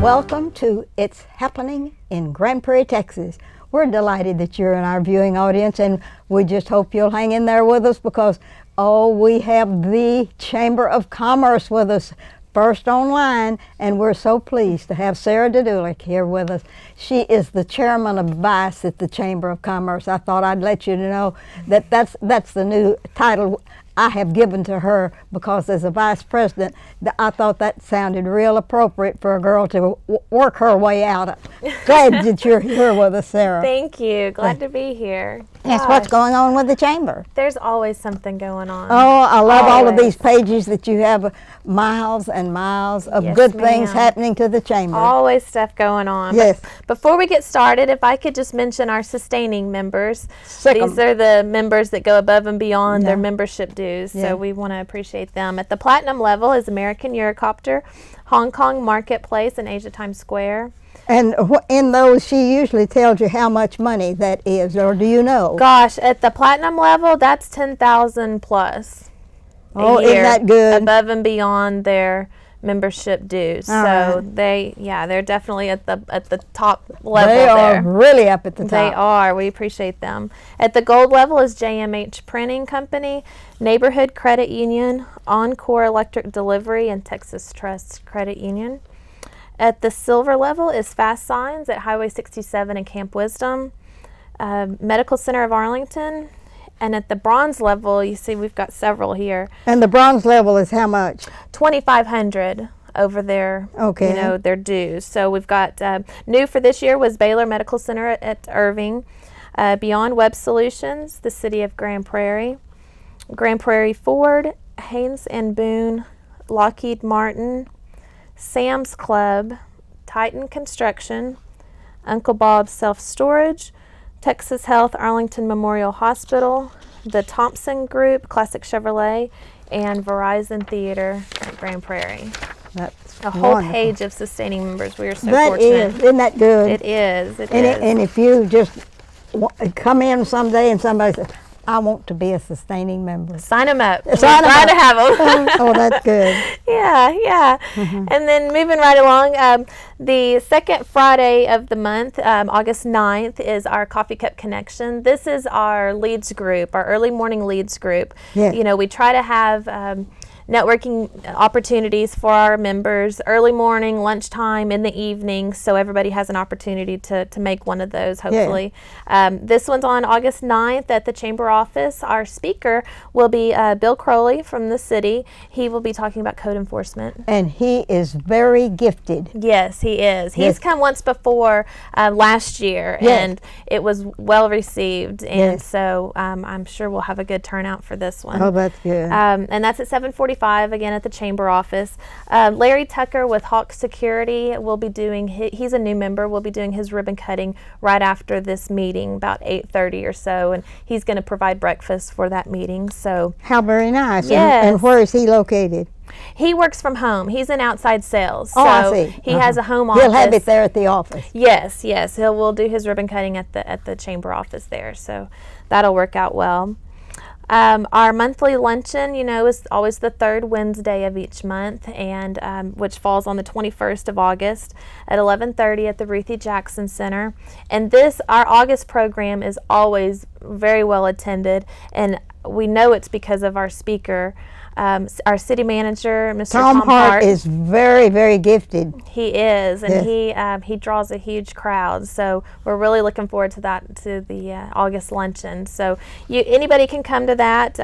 Welcome to It's Happening in Grand Prairie, Texas. We're delighted that you're in our viewing audience, and we just hope you'll hang in there with us because, we have the Chamber of Commerce with us first online, and we're so pleased to have Sarah Dudulik here with us. She is the chairman of vice at the Chamber of Commerce. I thought I'd let you know that that's the new title I have given to her, because as a vice president, I thought that sounded real appropriate for a girl to work her way out. Glad that you're here with us, Sarah. Thank you. Glad to be here. Yes, what's going on with the chamber? There's always something going on. Oh, I love all of these pages that you have, miles and miles of good things happening to the chamber. Always stuff going on. Yes. But before we get started, if I could just mention our sustaining members. These are the members that go above and beyond their membership dues. So we want to appreciate them. At the platinum level is American Eurocopter, Hong Kong Marketplace, and Asia Times Square. And in those, she usually tells you how much money that is, or do you know? Gosh, at the platinum level, that's 10,000 plus. Oh, isn't that good? Above and beyond their membership dues. So they're definitely at the top level. They are really up at the top. They are. We appreciate them. At the gold level is JMH Printing Company, Neighborhood Credit Union, Encore Electric Delivery, and Texas Trust Credit Union. At the silver level is Fast Signs at Highway 67 and Camp Wisdom, Medical Center of Arlington. And at the bronze level, you see we've got several here. And the bronze level is how much? $2,500 over their, their dues. So we've got new for this year was Baylor Medical Center at Irving, Beyond Web Solutions, the City of Grand Prairie Ford, Haynes and Boone, Lockheed Martin, Sam's Club, Titan Construction, Uncle Bob's Self Storage, Texas Health Arlington Memorial Hospital, the Thompson Group, Classic Chevrolet, and Verizon Theater at Grand Prairie. That's a whole page of sustaining members. We are so fortunate. Isn't that good? It is. And if you just come in someday and somebody says, I want to be a sustaining member, sign them up. Sign them up. To have them. Oh, that's good. Yeah. And then moving right along, the second Friday of the month, August 9th, is our Coffee Cup Connection. This is our leads group, our early morning leads group. Yes. You know, we try to have networking opportunities for our members early morning, lunchtime, in the evening, so everybody has an opportunity to make one of those, hopefully. This one's on August 9th at the Chamber office. Our speaker will be Bill Crowley from the city. He will be talking about code enforcement. And he is very gifted. Yes, he is. He's come once before last year, and it was well received, and so I'm sure we'll have a good turnout for this one. Oh, that's good. And that's at 7:45 again at the Chamber office. Larry Tucker with Hawk Security will be doing he's a new member, will be doing his ribbon cutting right after this meeting, about 8:30 or so, and he's going to provide breakfast for that meeting. So how very nice. Yes. And where is he located? He works from home. He's in outside sales. So I see. He has a home office. He'll have it there at the office. Yes. We'll do his ribbon cutting at the Chamber office there. So that'll work out well. Our monthly luncheon, is always the third Wednesday of each month, and which falls on the 21st of August at 11:30 at the Ruthie Jackson Center. And our August program is always very well attended, and we know it's because of our speaker. Our city manager, Mr. Tom Hart, is very, very gifted. He is, and he draws a huge crowd. So we're really looking forward to that, to the August luncheon. So anybody can come to that.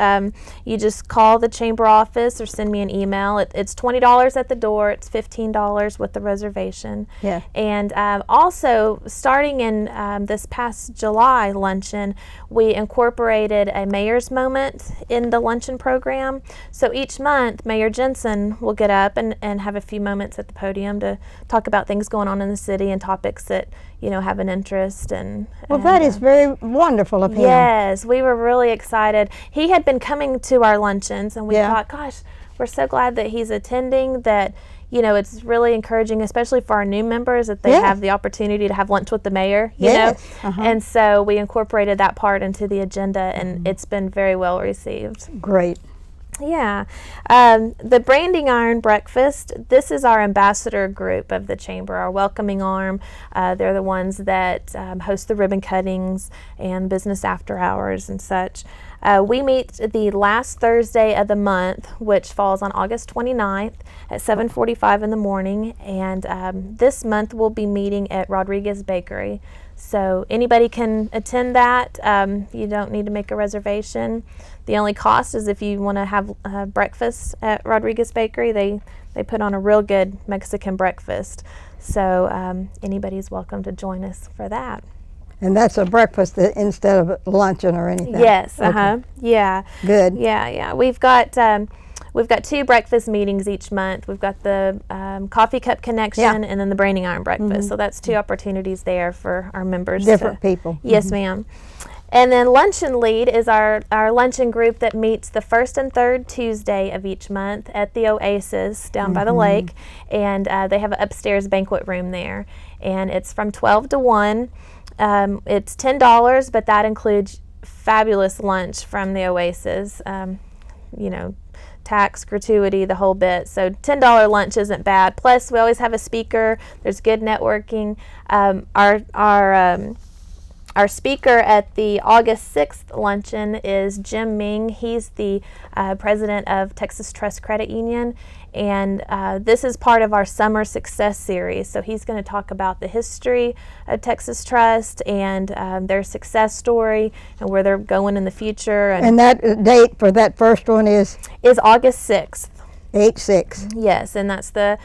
You just call the chamber office or send me an email. It's $20 at the door. It's $15 with the reservation. Yeah. And also, starting in this past July luncheon, we incorporated a mayor's moment in the luncheon program. So each month, Mayor Jensen will get up and have a few moments at the podium to talk about things going on in the city and topics that, have an interest. Well, that is very wonderful of him. Yes, we were really excited. He had been coming to our luncheons, and we thought, gosh, we're so glad that he's attending, that, it's really encouraging, especially for our new members, that they have the opportunity to have lunch with the mayor, you know. And so we incorporated that part into the agenda, and it's been very well received. Great. Yeah. The Branding Iron Breakfast, this is our ambassador group of the Chamber, our welcoming arm. They're the ones that host the ribbon cuttings and business after hours and such. We meet the last Thursday of the month, which falls on August 29th at 7:45 in the morning. And this month we'll be meeting at Rodriguez Bakery. So anybody can attend that. You don't need to make a reservation. The only cost is if you want to have breakfast at Rodriguez Bakery. They put on a real good Mexican breakfast. So anybody's welcome to join us for that. And that's a breakfast instead of luncheon or anything? Yes, okay. Yeah. Good. Yeah. We've got 2 breakfast meetings each month. We've got the Coffee Cup Connection and then the Branding Iron Breakfast. Mm-hmm. So that's 2 opportunities there for our members. Different people. Yes, ma'am. And then Luncheon Lead is our luncheon group that meets the first and third Tuesday of each month at the Oasis down by the lake. And they have an upstairs banquet room there. And it's from 12 to 1. It's $10, but that includes fabulous lunch from the Oasis. Tax, gratuity, the whole bit. So $10 lunch isn't bad. Plus, we always have a speaker. There's good networking. Our speaker at the August 6th luncheon is Jim Ming. He's the president of Texas Trust Credit Union, and this is part of our Summer Success Series. So he's going to talk about the history of Texas Trust and their success story and where they're going in the future. And that date for that first one is August 6th. 8/6. Yes, and that's the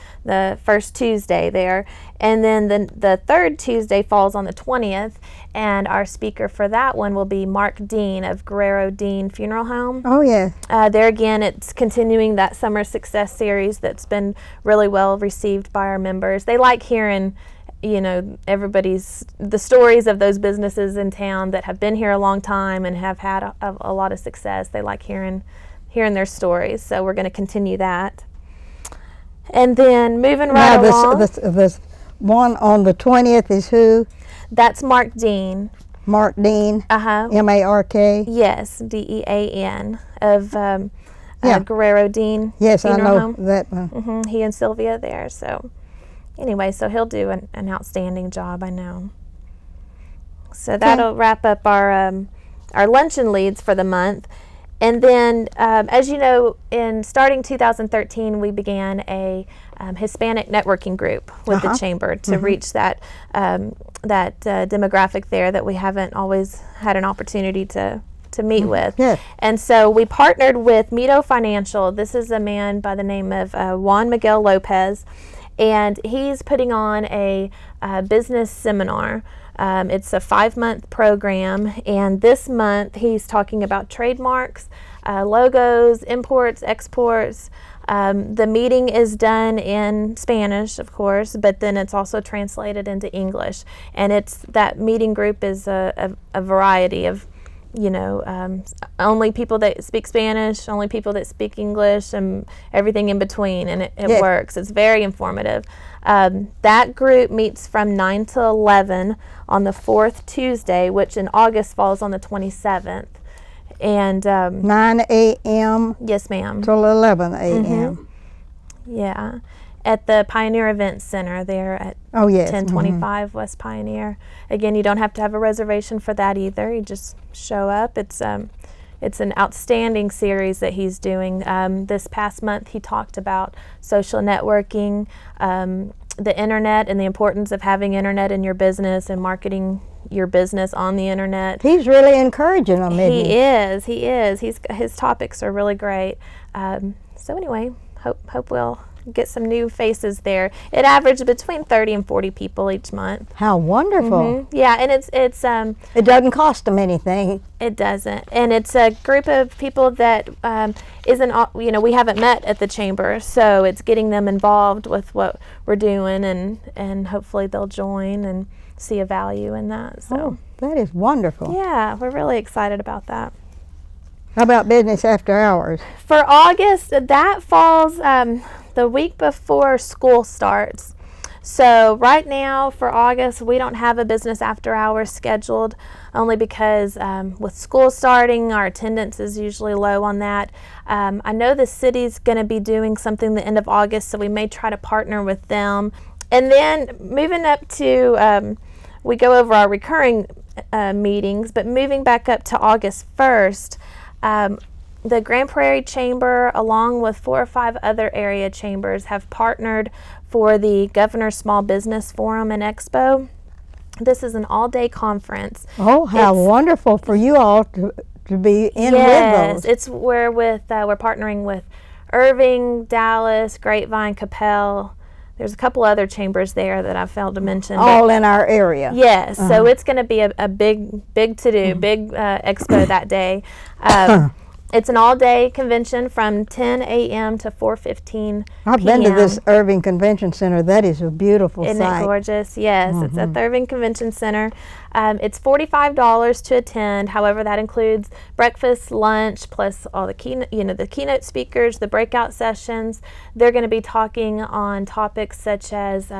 first Tuesday there. And then the third Tuesday falls on the 20th, and our speaker for that one will be Mark Dean of Guerrero Dean Funeral Home. Oh, yeah. There again, it's continuing that Summer Success Series that's been really well received by our members. They like hearing the stories of those businesses in town that have been here a long time and have had a lot of success. They like hearing their stories, so we're going to continue that. And then moving right along. This one on the 20th is who? That's Mark Dean. Mark Dean. M-A-R-K. Yes, D-E-A-N of Guerrero Dean. Yes, I know Home. that one. He and Sylvia there. So anyway, so he'll do an outstanding job, I know. So that'll wrap up our luncheon leads for the month. And then, as you know, in starting 2013, we began a Hispanic Networking group with the Chamber to reach that demographic there that we haven't always had an opportunity to meet with. Yes. And so we partnered with Mito Financial. This is a man by the name of Juan Miguel Lopez, and he's putting on a business seminar. It's a 5-month program, and this month he's talking about trademarks, logos, imports, exports. The meeting is done in Spanish, of course, but then it's also translated into English. And that meeting group is a variety of, only people that speak Spanish, only people that speak English, and everything in between, and it works. It's very informative. That group meets from 9 to 11 on the 4th Tuesday, which in August falls on the 27th. And 9 a.m. Yes, ma'am. till 11 a.m. Yeah, at the Pioneer Events Center there at 1025 West Pioneer. Again, you don't have to have a reservation for that either. You just show up. It's an outstanding series that he's doing. This past month, he talked about social networking, the internet, and the importance of having internet in your business and marketing your business on the internet. He's really encouraging them. He is. His topics are really great. So anyway, hope we'll get some new faces there. It averaged between 30 and 40 people each month. How wonderful. Yeah, and it's it doesn't cost them anything. It doesn't. And it's a group of people that we haven't met at the Chamber, so it's getting them involved with what we're doing, and hopefully they'll join and see a value in that. So that is wonderful. Yeah, we're really excited about that. How about business after hours? For August, that falls the week before school starts. So right now for August, we don't have a business after hours scheduled, only because with school starting, our attendance is usually low on that. I know the city's going to be doing something the end of August, so we may try to partner with them. And then moving up to, we go over our recurring meetings, but moving back up to August 1st, the Grand Prairie Chamber, along with 4 or 5 other area chambers, have partnered for the Governor's Small Business Forum and Expo. This is an all-day conference. Oh, how wonderful for you all to be in with those. Yes, we're partnering with Irving, Dallas, Grapevine, Capel. There's a couple other chambers there that I failed to mention. All in our area. Yes, so it's going to be a big to-do, big expo that day. It's an all-day convention from 10 a.m. to 4:15 p.m. I've been to this Irving Convention Center. That is a beautiful Isn't site. It gorgeous? Yes, it's at the Irving Convention Center. It's $45 to attend. However, that includes breakfast, lunch, plus all the keynote speakers, the breakout sessions. They're going to be talking on topics such as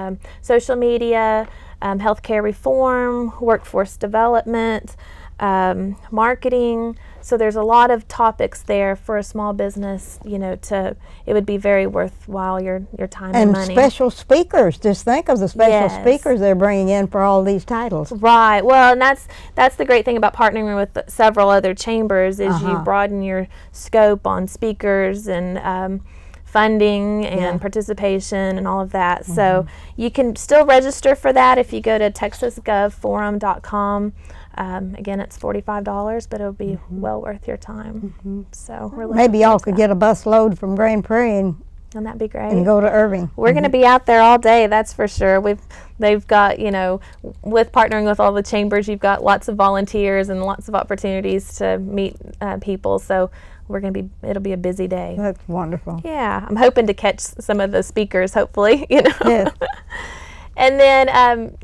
social media, healthcare reform, workforce development, marketing. So there's a lot of topics there for a small business, it would be very worthwhile your time and money. And special speakers. Just think of the special speakers they're bringing in for all these titles. Right. Well, and that's the great thing about partnering with several other chambers is you broaden your scope on speakers and funding and participation and all of that. So you can still register for that if you go to texasgovforum.com. Again, it's $45, but it'll be well worth your time. So we're maybe y'all could get a bus load from Grand Prairie and that'd be great. And go to Irving. We're going to be out there all day, that's for sure. They've got, with partnering with all the chambers, you've got lots of volunteers and lots of opportunities to meet people. So it'll be a busy day. That's wonderful. Yeah, I'm hoping to catch some of the speakers, hopefully. Yes. And then,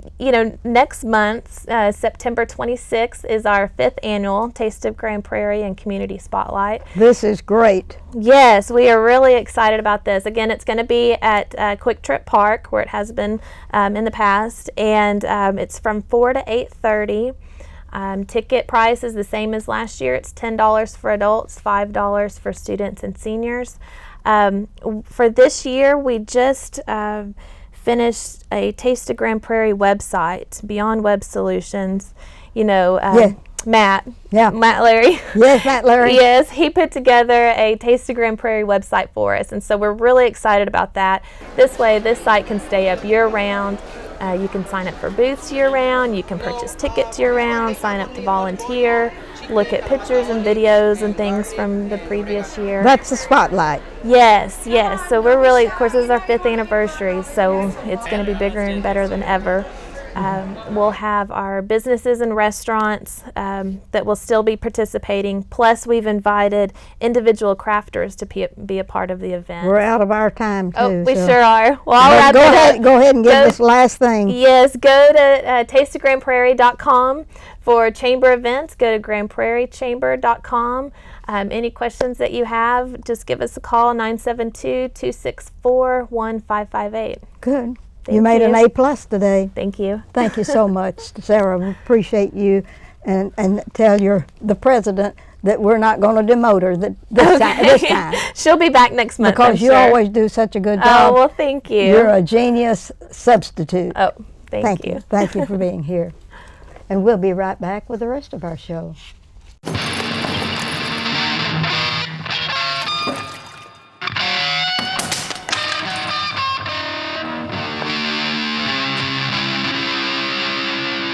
next month, September 26th, is our 5th annual Taste of Grand Prairie and Community Spotlight. This is great. Yes, we are really excited about this. Again, it's going to be at Quick Trip Park, where it has been in the past, and it's from 4 to 8:30. Ticket price is the same as last year. It's $10 for adults, $5 for students and seniors. For this year, we just finished a Taste of Grand Prairie website, Beyond Web Solutions. Matt. Yeah. Matt Larry. Yes, Matt Larry. Yes, he put together a Taste of Grand Prairie website for us, and so we're really excited about that. This way, this site can stay up year-round. You can sign up for booths year-round. You can purchase tickets year-round, sign up to volunteer, look at pictures and videos and things from the previous year. That's the spotlight. Yes. So we're really, of course, this is our 5th anniversary, so it's going to be bigger and better than ever. We'll have our businesses and restaurants that will still be participating. Plus, we've invited individual crafters to be a part of the event. We're out of our time, too. Oh, we sure are. Well, I'll wrap go ahead and give this last thing. Yes, go to tasteofgrandprairie.com for chamber events. Go to grandprairiechamber.com. Any questions that you have, just give us a call, 972-264-1558. Good. You made an A+ today. Thank you. Thank you so much, Sarah. We appreciate you, and tell the president that we're not going to demote her this time. She'll be back next month. Because you always do such a good job. Oh, well, thank you. You're a genius substitute. Oh, thank you. Thank you for being here. And we'll be right back with the rest of our show.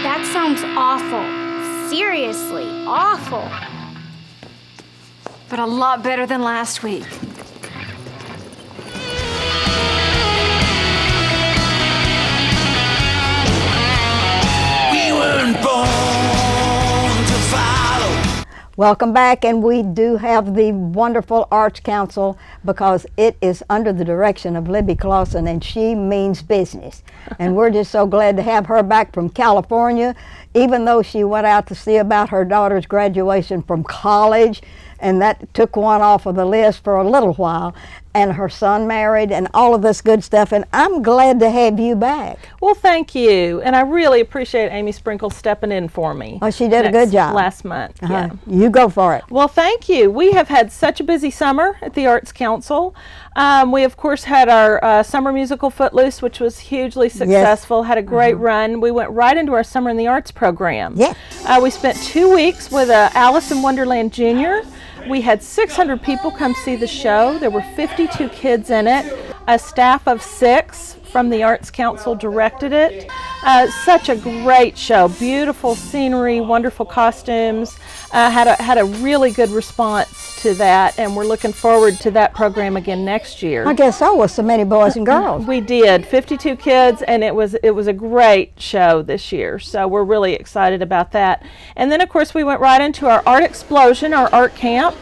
That sounds awful. Seriously, awful. But a lot better than last week. We weren't born to follow. Welcome back, and we do have the wonderful Arts Council because it is under the direction of Libby Clausen, and she means business. And we're just so glad to have her back from California. even though she went out to see about her daughter's graduation from college, and that took one off of the list for a little while, and her son married and all of this good stuff, and I'm glad to have you back. Well, thank you, and I really appreciate Amy Sprinkle stepping in for me. Oh, she did a good job. Last month, yeah. You go for it. Well, thank you. We have had such a busy summer at the Arts Council. We, of course, had our summer musical Footloose, which was hugely successful, had a great run. We went right into our Summer in the Arts program. Yeah. We spent 2 weeks with Alice in Wonderland Jr. We had 600 people come see the show. There were 52 kids in it. A staff of 6 from the Arts Council directed it. Such a great show. Beautiful scenery, wonderful costumes. Had a really good response to that, and we're looking forward to that program again next year. I guess so, with so many boys and girls. We did, 52 kids, and it was a great show this year, so we're really excited about that. And then, of course, we went right into our Art Explosion, our art camp.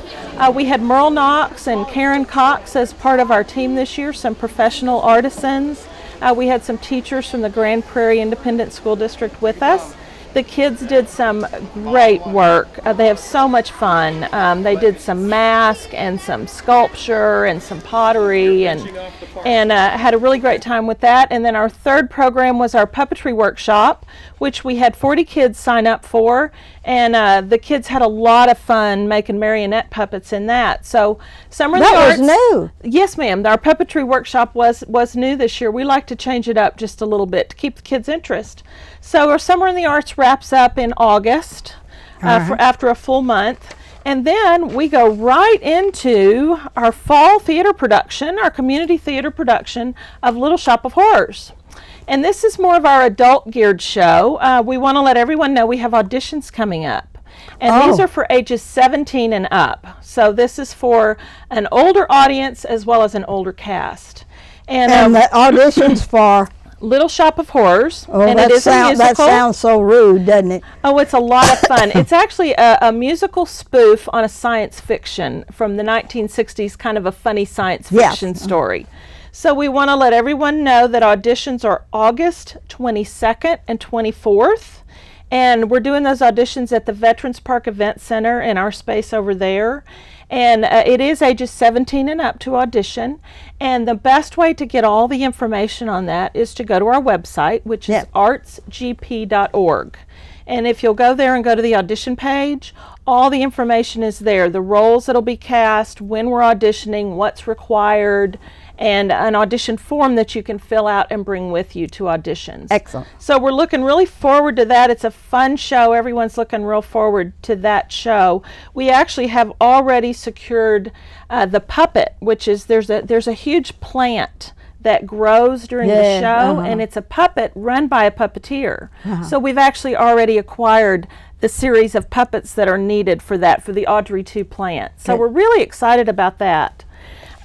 We had Merle Knox and Karen Cox as part of our team this year, some professional artisans. We had some teachers from the Grand Prairie Independent School District with us. The kids did some great work. They have so much fun. They did some mask and some sculpture and some pottery and had a really great time with that. And then our third program was our puppetry workshop, which we had 40 kids sign up for. And the kids had a lot of fun making marionette puppets in that. So Summer in the Arts. That was new. Yes, ma'am. Our puppetry workshop was new this year. We like to change it up just a little bit to keep the kids' interest. So our Summer in the Arts wraps up in August after a full month. And then we go right into our fall theater production, our community theater production of Little Shop of Horrors. And this is more of our adult geared show. We want to let everyone know we have auditions coming up. And these are for ages 17 and up. So this is for an older audience as well as an older cast. And the auditions for Little Shop of Horrors. Oh, and it is a musical. That sounds so rude, doesn't it? Oh, it's a lot of fun. It's actually a musical spoof on a science fiction from the 1960s, kind of a funny science fiction story. So we want to let everyone know that auditions are August 22nd and 24th. And we're doing those auditions at the Veterans Park Event Center in our space over there. And it is ages 17 and up to audition. And the best way to get all the information on that is to go to our website, which is artsgp.org. And if you'll go there and go to the audition page, all the information is there. The roles that'll be cast, when we're auditioning, what's required, and an audition form that you can fill out and bring with you to auditions. Excellent. So we're looking really forward to that. It's a fun show. Everyone's looking real forward to that show. We actually have already secured the puppet, which is there's a huge plant that grows during the show, and it's a puppet run by a puppeteer. So we've actually already acquired the series of puppets that are needed for that, for the Audrey 2 plant. So we're really excited about that.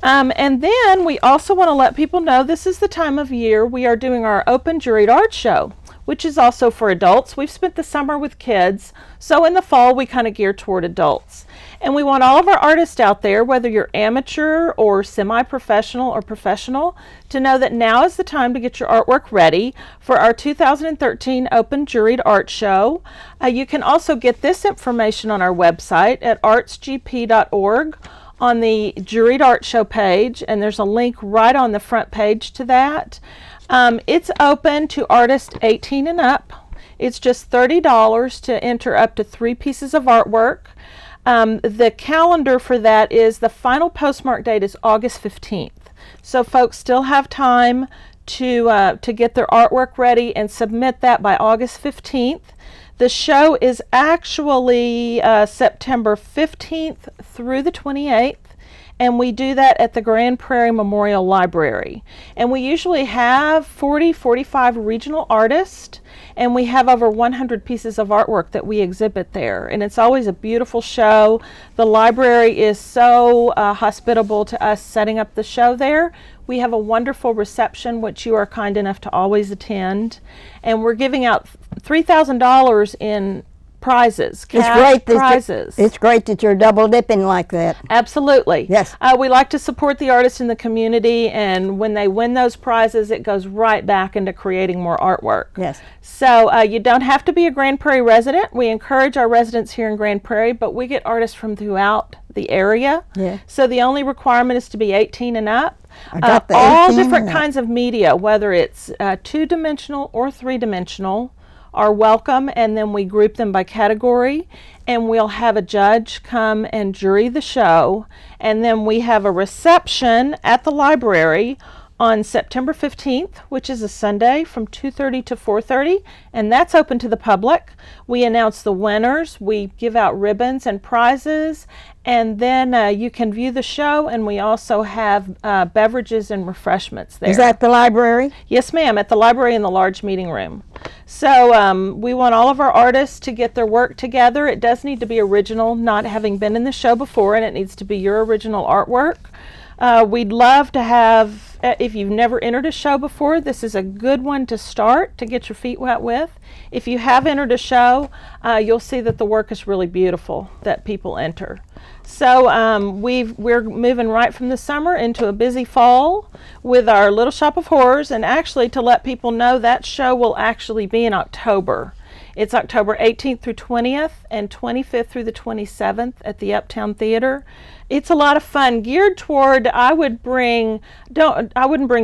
And then we also want to let people know this is the time of year we are doing our open juried art show, which is also for adults. We've spent the summer with kids, so in the fall we kind of gear toward adults. And we want all of our artists out there, whether you're amateur or semi-professional or professional, to know that now is the time to get your artwork ready for our 2013 Open Juried Art Show. You can also get this information on our website at artsgp.org. on the Juried Art Show page, and there's a link right on the front page to that. It's open to artists 18 and up. It's just $30 to enter up to 3 pieces of artwork. The calendar for that is the final postmark date is August 15th. So folks still have time to get their artwork ready and submit that by August 15th. The show is actually September 15th through the 28th, and we do that at the Grand Prairie Memorial Library. And we usually have 45 regional artists, and we have over 100 pieces of artwork that we exhibit there. And it's always a beautiful show. The library is so hospitable to us setting up the show there. We have a wonderful reception, which you are kind enough to always attend. And we're giving out $3,000 in prizes, It's cash great prizes. It's great that you're double dipping like that. Absolutely. Yes. We like to support the artists in the community, and when they win those prizes, it goes right back into creating more artwork. Yes. So you don't have to be a Grand Prairie resident. We encourage our residents here in Grand Prairie, but we get artists from throughout the area. Yeah. So the only requirement is to be 18 and up. I got the All 18 different and up. kinds of media, whether it's two-dimensional or three-dimensional, are welcome, and then we group them by category, and we'll have a judge come and jury the show, and then we have a reception at the library on September 15th, which is a Sunday, from 2:30 to 4:30, and that's open to the public. We announce the winners, we give out ribbons and prizes, and then you can view the show, and we also have beverages and refreshments there. Is that the library? Yes, ma'am, at the library in the large meeting room. So we want all of our artists to get their work together. It does need to be original, not having been in the show before, and it needs to be your original artwork. We'd love to have, if you've never entered a show before, this is a good one to start, to get your feet wet with. If you have entered a show, you'll see that the work is really beautiful that people enter. So we're moving right from the summer into a busy fall with our Little Shop of Horrors, and actually to let people know, that show will actually be in October. It's October 18th through 20th and 25th through the 27th at the Uptown Theater. It's a lot of fun, geared toward, I wouldn't bring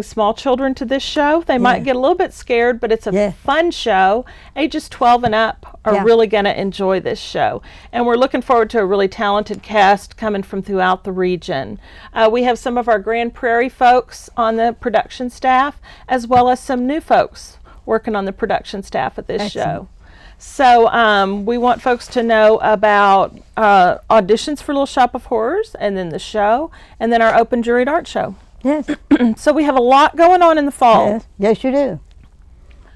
small children to this show. They might get a little bit scared, but it's a fun show. Ages 12 and up are really going to enjoy this show. And we're looking forward to a really talented cast coming from throughout the region. We have some of our Grand Prairie folks on the production staff, as well as some new folks working on the production staff at this show. So we want folks to know about auditions for Little Shop of Horrors, and then the show, and then our open juried art show. Yes. So we have a lot going on in the fall. Yes. Yes, you do.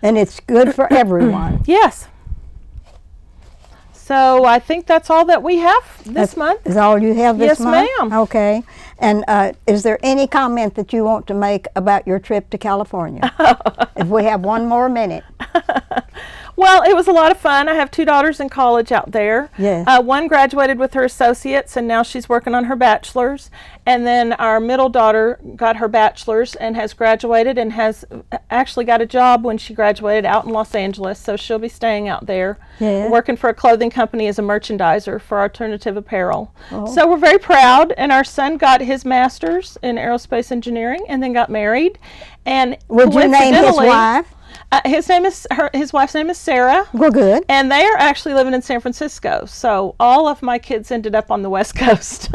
And it's good for everyone. Yes. So I think that's all that we have this month. Is all you have this month? Yes, ma'am. Okay. And is there any comment that you want to make about your trip to California? If we have one more minute. Well, it was a lot of fun. I have two daughters in college out there. Yes. One graduated with her associates, and now she's working on her bachelor's. And then our middle daughter got her bachelor's and has graduated, and has actually got a job when she graduated out in Los Angeles. So she'll be staying out there, working for a clothing company as a merchandiser for alternative apparel. Oh. So we're very proud. And our son got his master's in aerospace engineering and then got married. And would you name his wife? His wife's name is Sarah. Well, good. And they are actually living in San Francisco. So all of my kids ended up on the West Coast.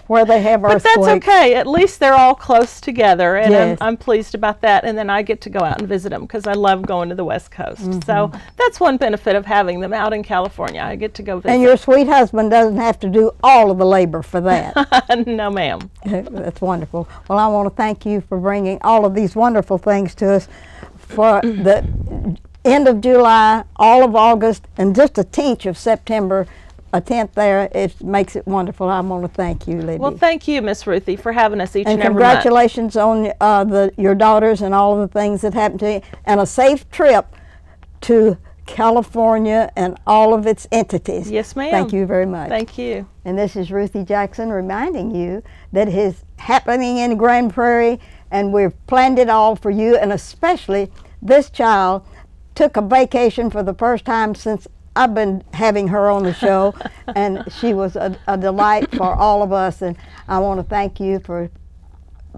Where they have earthquakes. But that's okay. At least they're all close together, and I'm pleased about that. And then I get to go out and visit them because I love going to the West Coast. So that's one benefit of having them out in California. I get to go visit. And your sweet husband doesn't have to do all of the labor for that. No, ma'am. That's wonderful. Well, I want to thank you for bringing all of these wonderful things to us for the end of July, all of August, and just a tinge of September. A 10th there, it makes it wonderful. I want to thank you, Libby. Well, thank you, Miss Ruthie, for having us each and every month. And congratulations on your daughters and all of the things that happened to you, and a safe trip to California and all of its entities. Yes, ma'am. Thank you very much. Thank you. And this is Ruthie Jackson reminding you that it is happening in Grand Prairie, and we've planned it all for you, and especially this child took a vacation for the first time since I've been having her on the show, and she was a delight for all of us, and I want to thank you for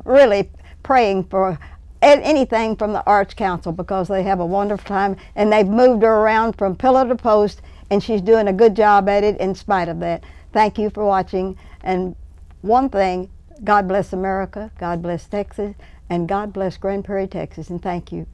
really praying for anything from the Arts Council, because they have a wonderful time, and they've moved her around from pillar to post, and she's doing a good job at it in spite of that. Thank you for watching, and one thing, God bless America, God bless Texas, and God bless Grand Prairie, Texas, and thank you.